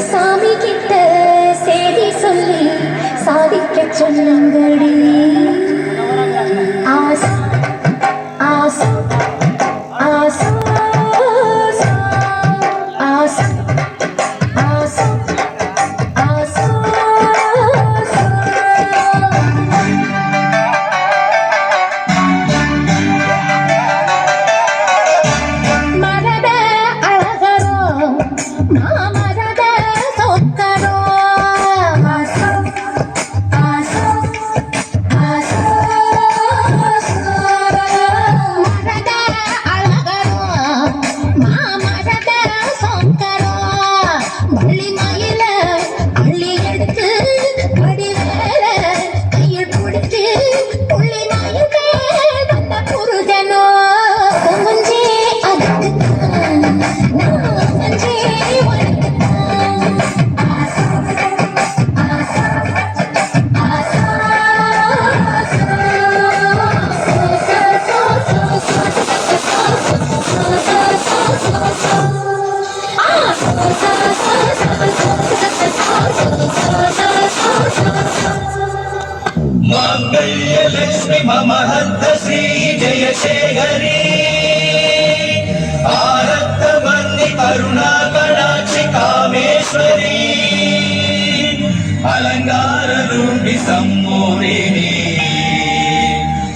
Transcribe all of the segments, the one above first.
சாமி கிட்ட செய்தி சொல்லி சாதிக்க சொல்லுங்கடி. ஆசை ஆசை ஆசை ஆசை ஆசை ஆசை மரத அழகரோ மாமரத சொக்கரோ ஆசை ஆசை ஆசை மரத அழகரோ மாமரத சொக்கரோ வள்ளி மயில அள்ளி எடுத்து வடிவேல கையில் பிடிச்சு புள்ளி மயிலே வந்த புருஷனோ கொஞ்சே அதுக்குத்தான் நான் கொஞ்சே உனக்குத்தான் ஆசை ஆசை ஆசை मांगल्यलक्ष्मी मम हस्तश्री जयशेखरी आरक्तवर्णि करुणाकटाक्षि कामेश्वरी अलङ्काररूपि सम्मोहिनी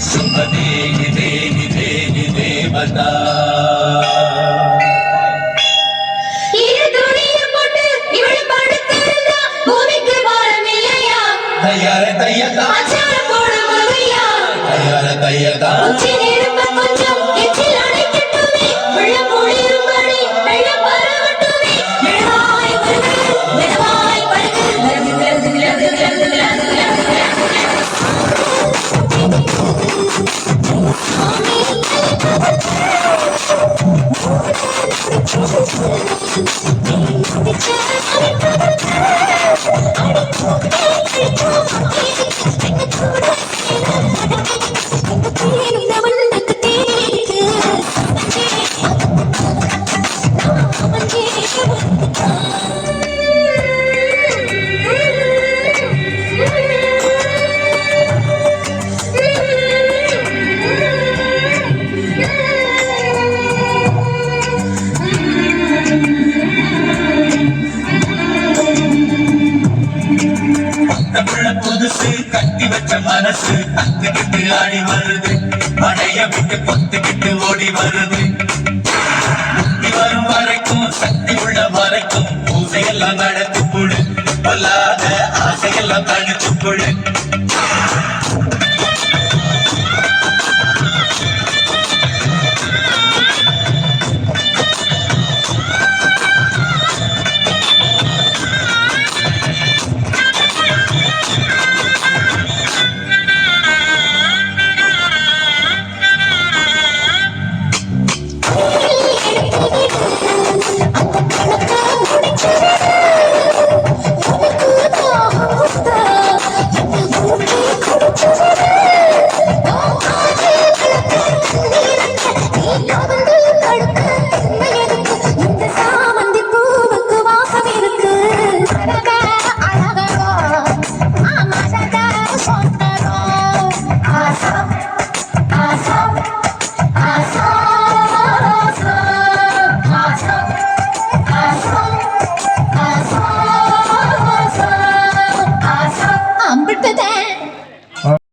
शुभदेहि देहि देहि देवता तैयार तैयार तैयार तैयार புதுசு கட்டி வச்ச மனசு அத்துக்கிட்டு ஆடி வருது மழைய விட்டு பொத்துக்கிட்டு ஓடி வருது புத்தி வரும் வரைக்கும் சக்தி உள்ள வரைக்கும் பூசையெல்லாம் நடத்து புடு பொல்லாத ஆசையெல்லாம் தடுத்து புடு